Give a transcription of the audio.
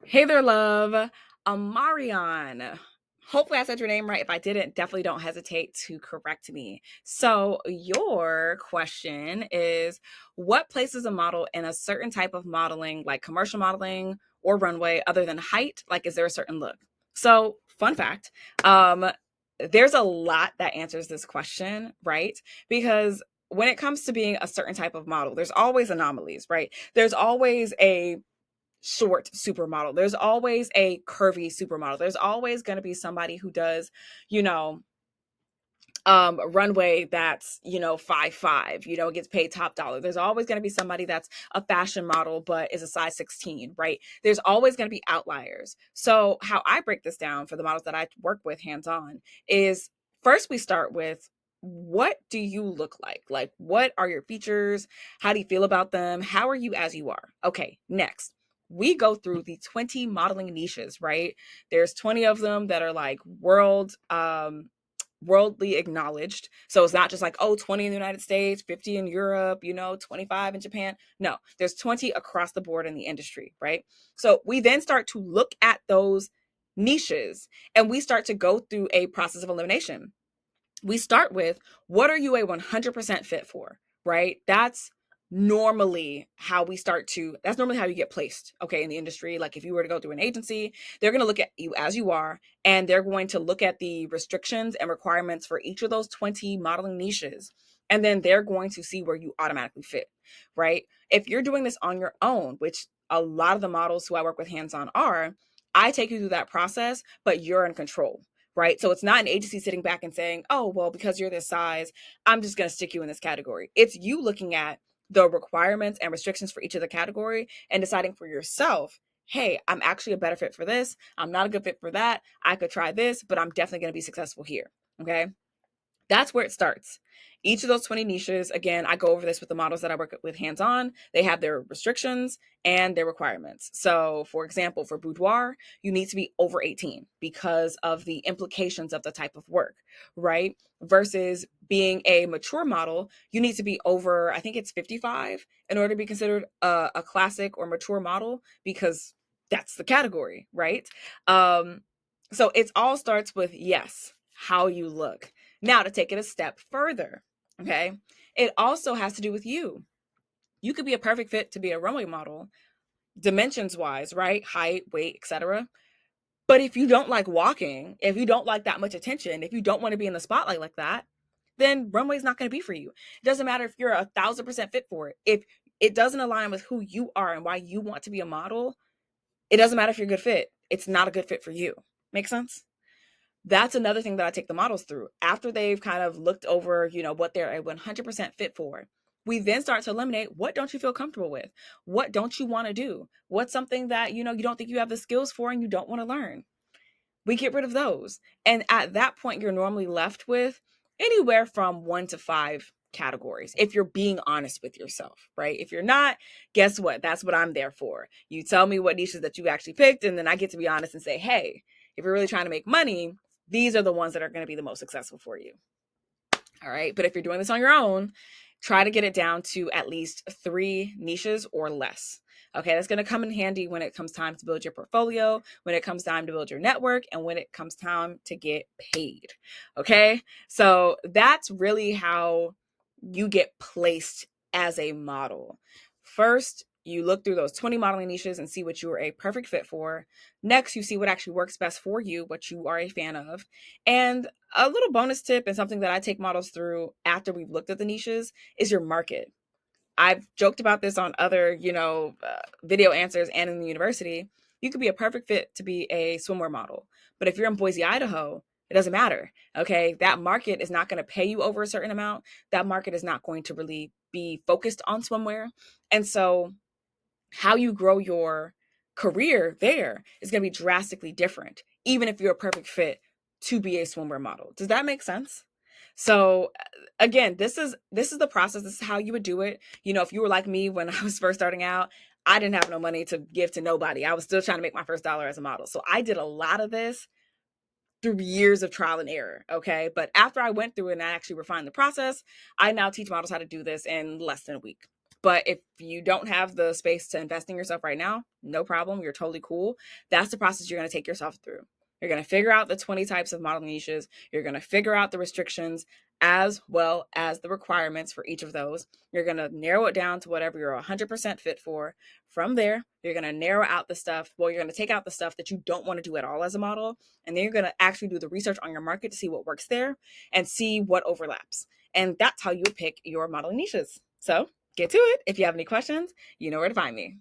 Hey there, love. Marion. Hopefully, I said your name right. If I didn't, definitely don't hesitate to correct me. So, your question is, what places a model in a certain type of modeling, like commercial modeling or runway, other than height? Like, is there a certain look? So, fun fact, um, there's a lot that answers this question, right? Because when it comes to being a certain type of model, there's always anomalies, right? There's always a short supermodel. There's always a curvy supermodel. There's always going to be somebody who does, you know, runway that's 5'5", gets paid top dollar. There's always going to be somebody that's a fashion model but is a size 16, right? There's always going to be outliers. So how I break this down for the models that I work with hands on is, first we start with, what do you look like? Like, what are your features? How do you feel about them? How are you as you are? Okay, next we go through the 20 modeling niches, right? There's 20 of them that are like worldly acknowledged. So it's not just like, oh, 20 in the United States, 50 in Europe, 25 in Japan. No, there's 20 across the board in the industry, right? So we then start to look at those niches and we start to go through a process of elimination. We start with, what are you a 100% fit for, right? That's normally how you get placed, okay, in the industry. Like if you were to go through an agency, they're going to look at you as you are, and they're going to look at the restrictions and requirements for each of those 20 modeling niches. And then they're going to see where you automatically fit, right? If you're doing this on your own, which a lot of the models who I work with hands on are, I take you through that process, but you're in control, right? So it's not an agency sitting back and saying, oh, well, because you're this size, I'm just going to stick you in this category. It's you looking at the requirements and restrictions for each of the category and deciding for yourself, hey, I'm actually a better fit for this. I'm not a good fit for that. I could try this, but I'm definitely going to be successful here. Okay. That's where it starts. Each of those 20 niches, again, I go over this with the models that I work with hands on. They have their restrictions and their requirements. So, for example, for boudoir, you need to be over 18 because of the implications of the type of work, right? Versus being a mature model, you need to be over, I think it's 55 in order to be considered a classic or mature model because that's the category, right? Um, so it all starts with, yes, how you look. Now, to take it a step further, okay, it also has to do with you. You could be a perfect fit to be a runway model, dimensions wise, right? Height, weight, etc. But if you don't like walking, if you don't like that much attention, if you don't want to be in the spotlight like that, then runway is not going to be for you. It doesn't matter if you're 1,000% fit for it. If it doesn't align with who you are and why you want to be a model, it doesn't matter if you're a good fit. It's not a good fit for you. Make sense? That's another thing that I take the models through. After they've kind of looked over, what they're a 100% fit for, we then start to eliminate, what don't you feel comfortable with? What don't you want to do? What's something that, you don't think you have the skills for and you don't want to learn? We get rid of those. And at that point, you're normally left with anywhere from 1 to 5 categories if you're being honest with yourself, right? If you're not, guess what? That's what I'm there for. You tell me what niches that you actually picked, and then I get to be honest and say, hey, if you're really trying to make money, these are the ones that are going to be the most successful for you. All right. But if you're doing this on your own, try to get it down to at least 3 niches or less. Okay, that's going to come in handy when it comes time to build your portfolio, when it comes time to build your network, and when it comes time to get paid. Okay, so that's really how you get placed as a model. First, you look through those 20 modeling niches and see what you are a perfect fit for. Next, you see what actually works best for you, what you are a fan of. And a little bonus tip and something that I take models through after we've looked at the niches is your market. I've joked about this on other, video answers and in the university. You could be a perfect fit to be a swimwear model. But if you're in Boise, Idaho, it doesn't matter. Okay. That market is not going to pay you over a certain amount. That market is not going to really be focused on swimwear. And so how you grow your career there is going to be drastically different, even if you're a perfect fit to be a swimwear model. Does that make sense? So again, this is the process. This is how you would do it. If you were like me when I was first starting out, I didn't have no money to give to nobody. I was still trying to make my first dollar as a model. So I did a lot of this through years of trial and error. Okay. But after I went through it and I actually refined the process, I now teach models how to do this in less than a week. But if you don't have the space to invest in yourself right now, no problem. You're totally cool. That's the process you're going to take yourself through. You're going to figure out the 20 types of modeling niches. You're going to figure out the restrictions as well as the requirements for each of those. You're going to narrow it down to whatever you're 100% fit for. From there, you're going to narrow out the stuff. Well, you're going to take out the stuff that you don't want to do at all as a model. And then you're going to actually do the research on your market to see what works there and see what overlaps. And that's how you pick your modeling niches. So get to it. If you have any questions, you know where to find me.